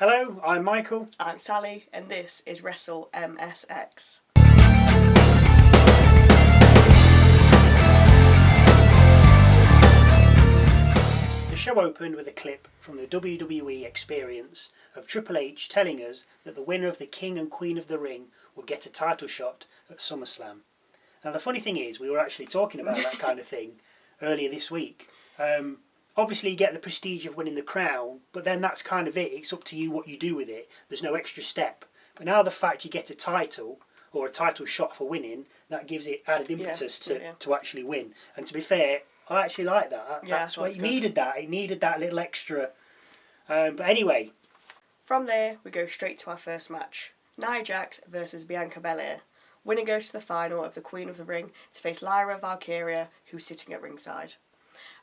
Hello, I'm Michael. I'm Sally, and this is Wrestle MSX. The show opened with a clip from the WWE Experience of Triple H telling us that the winner of the King and Queen of the Ring would get a title shot at SummerSlam. Now the funny thing is, we were actually talking about that kind of thing earlier this week. Obviously you get the prestige of winning the crown, but then that's kind of it. It's up to you what you do with it. There's no extra step. But now the fact you get a title, or a title shot for winning, that gives it added impetus to actually win. And to be fair, I actually like that. That's what it needed. It needed that little extra. But anyway. From there, we go straight to our first match. Nia Jax versus Bianca Belair. Winner goes to the final of the Queen of the Ring to face Lyra Valkyria, who's sitting at ringside.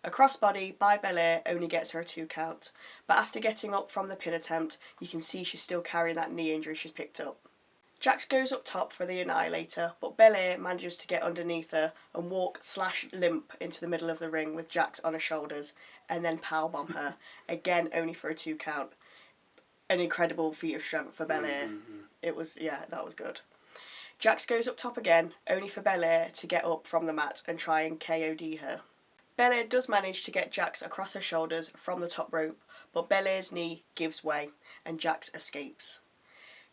A crossbody by Belair only gets her a 2 count, but after getting up from the pin attempt, you can see she's still carrying that knee injury she's picked up. Jax goes up top for the Annihilator, but Belair manages to get underneath her and walk/limp into the middle of the ring with Jax on her shoulders, and then powerbomb her, again only for a 2 count. An incredible feat of strength for Belair. It was, that was good. Jax goes up top again, only for Belair to get up from the mat and try and KOD her. Belair does manage to get Jax across her shoulders from the top rope, but Belair's knee gives way and Jax escapes.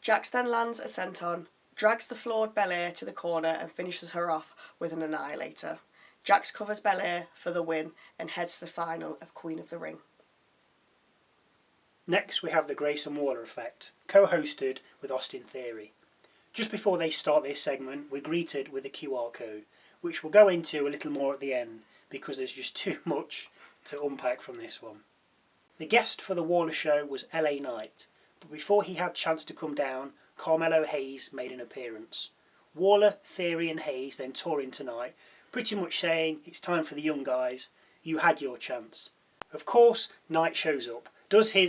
Jax then lands a senton, drags the floored Belair to the corner and finishes her off with an Annihilator. Jax covers Belair for the win and heads to the final of Queen of the Ring. Next we have the Greyson Waller effect, co-hosted with Austin Theory. Just before they start this segment, we're greeted with a QR code, which we'll go into a little more at the end, because there's just too much to unpack from this one. The guest for the Waller show was LA Knight, but before he had chance to come down, Carmelo Hayes made an appearance. Waller, Theory and Hayes then tore in tonight, pretty much saying, it's time for the young guys, you had your chance. Of course, Knight shows up, does his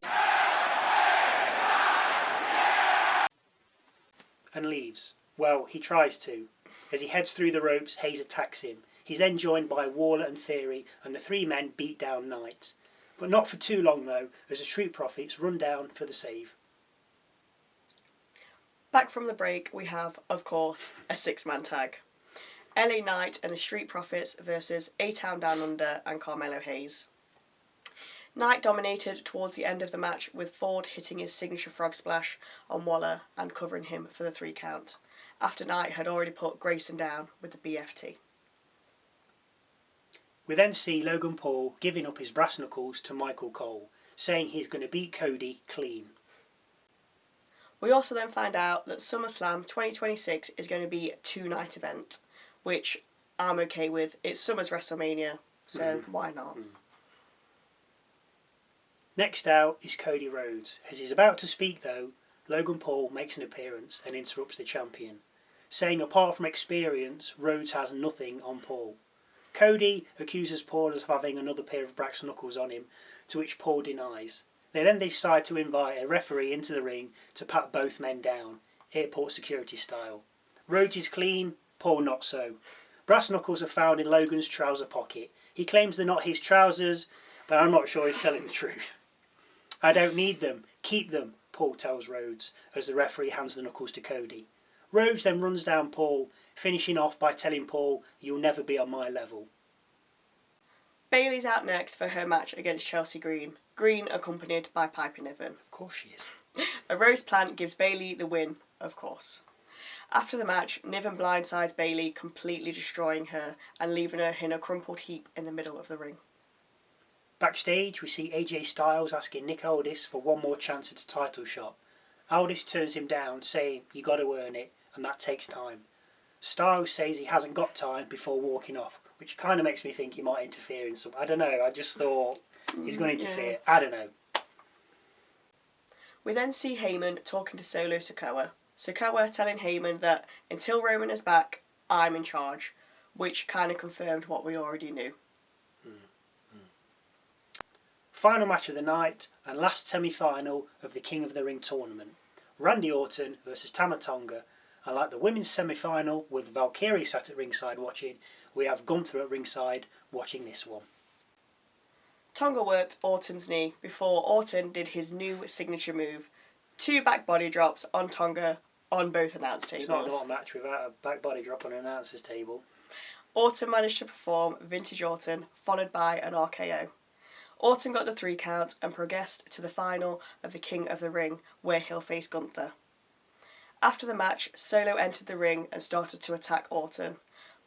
and leaves. Well, he tries to. As he heads through the ropes, Hayes attacks him. He's then joined by Waller and Theory, and the 3 men beat down Knight. But not for too long though, as the Street Profits run down for the save. Back from the break, we have, of course, a 6-man tag. LA Knight and the Street Profits versus A-Town Down Under and Carmelo Hayes. Knight dominated towards the end of the match, with Ford hitting his signature frog splash on Waller and covering him for the 3 count, after Knight had already put Greyson down with the BFT. We then see Logan Paul giving up his brass knuckles to Michael Cole, saying he's going to beat Cody clean. We also then find out that SummerSlam 2026 is going to be a 2-night event, which I'm okay with. It's Summer's WrestleMania, so why not? Next out is Cody Rhodes. As he's about to speak though, Logan Paul makes an appearance and interrupts the champion, saying apart from experience, Rhodes has nothing on Paul. Cody accuses Paul of having another pair of brass knuckles on him, to which Paul denies. They then decide to invite a referee into the ring to pat both men down, airport security style. Rhodes is clean, Paul not so. Brass knuckles are found in Logan's trouser pocket. He claims they're not his trousers, but I'm not sure he's telling the truth. I don't need them, keep them, Paul tells Rhodes, as the referee hands the knuckles to Cody. Rhodes then runs down Paul, finishing off by telling Paul, you'll never be on my level. Bayley's out next for her match against Chelsea Green. Green accompanied by Piper Niven. Of course she is. A rose plant gives Bayley the win, of course. After the match, Niven blindsides Bayley, completely destroying her and leaving her in a crumpled heap in the middle of the ring. Backstage, we see AJ Styles asking Nick Aldis for one more chance at a title shot. Aldis turns him down, saying, you got to earn it, and that takes time. Styles says he hasn't got time before walking off, which kind of makes me think he might interfere in some... I don't know, I just thought he's going to interfere. Yeah. I don't know. We then see Heyman talking to Solo Sikoa. Sikoa telling Heyman that until Roman is back, I'm in charge, which kind of confirmed what we already knew. Final match of the night and last semi-final of the King of the Ring tournament. Randy Orton versus Tama Tonga, and like the women's semi-final with Valkyrie sat at ringside watching, we have Gunther at ringside watching this one. Tonga worked Orton's knee before Orton did his new signature move, 2 back body drops on Tonga on both announce tables. It's not a normal match without a back body drop on an announcer's table. Orton managed to perform Vintage Orton, followed by an RKO. Orton got the 3 count and progressed to the final of the King of the Ring, where he'll face Gunther. After the match, Solo entered the ring and started to attack Orton.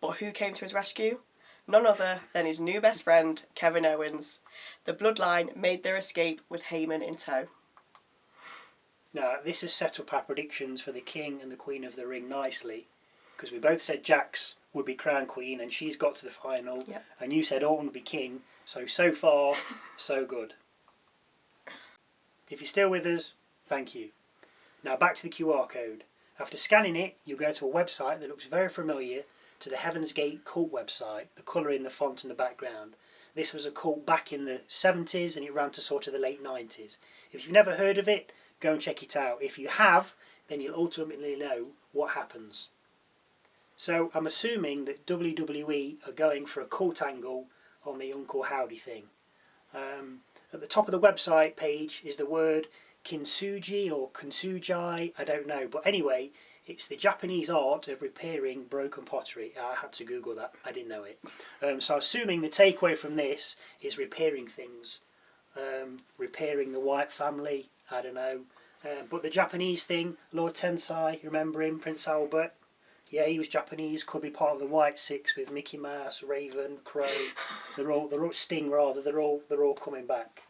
But who came to his rescue? None other than his new best friend, Kevin Owens. The Bloodline made their escape with Heyman in tow. Now, this has set up our predictions for the King and the Queen of the Ring nicely, because we both said Jax would be crowned Queen and she's got to the final, Yep. and you said Orton would be King, so far, so good. If you're still with us, thank you. Now back to the QR code. After scanning it, you'll go to a website that looks very familiar to the Heaven's Gate cult website, the colour in the font in the background. This was a cult back in the 70s and it ran to sort of the late 90s. If you've never heard of it, go and check it out. If you have, then you'll ultimately know what happens. So I'm assuming that WWE are going for a cult angle on the Uncle Howdy thing. At the top of the website page is the word kintsugi or kintsugi, I don't know. But anyway, it's the Japanese art of repairing broken pottery. I had to Google that, I didn't know it. So assuming the takeaway from this is repairing things. Repairing the White family, I don't know. But the Japanese thing, Lord Tensai, remember him, Prince Albert? Yeah, he was Japanese, could be part of the White Six with Mickey Mouse, Raven, Crow. They're all Sting rather. They're all coming back.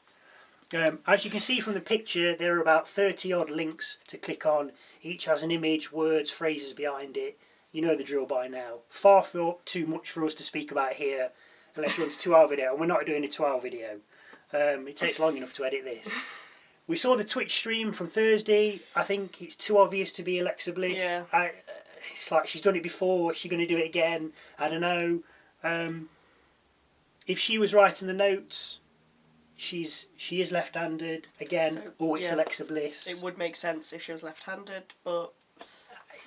As you can see from the picture, there are about 30 odd links to click on. Each has an image, words, phrases behind it. You know the drill by now. Far too much for us to speak about here, unless you want a 2-hour video. And we're not doing a 2-hour video. It takes long enough to edit this. We saw the Twitch stream from Thursday. I think it's too obvious to be Alexa Bliss. Yeah. It's like she's done it before. Is she going to do it again? I don't know. If she was writing the notes, she is left-handed again. So, it's yeah, Alexa Bliss. It would make sense if she was left-handed, but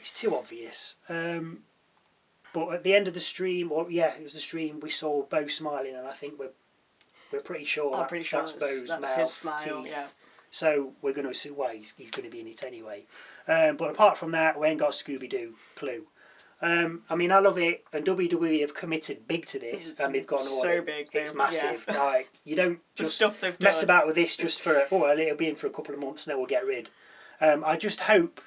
it's too obvious. But at the end of the stream, it was the stream, we saw Bo smiling, and I think we're pretty sure that's Bo's mouth, his smile, teeth. yeah. So we're going to assume he's going to be in it anyway. But apart from that, we ain't got a Scooby-Doo clue. I mean, I love it, and WWE have committed big to this, and they've gone all so in. big. It's massive. Yeah. Like, you don't just mess mess about with this just for it'll be in for a couple of months, and then we'll get rid. I just hope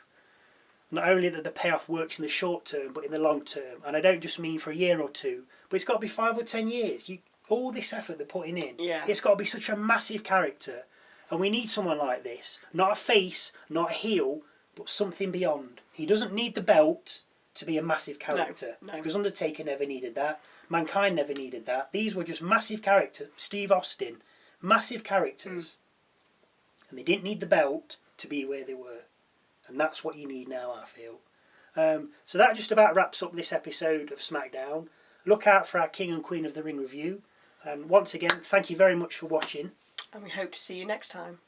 not only that the payoff works in the short term, but in the long term. And I don't just mean for a year or two, but it's got to be 5 or 10 years. All this effort they're putting in, it's got to be such a massive character. And we need someone like this. Not a face, not a heel, but something beyond. He doesn't need the belt to be a massive character. No. Because Undertaker never needed that. Mankind never needed that. These were just massive characters. Steve Austin, massive characters. And they didn't need the belt to be where they were. And that's what you need now, I feel. So that just about wraps up this episode of SmackDown. Look out for our King and Queen of the Ring review. And once again, thank you very much for watching. And we hope to see you next time.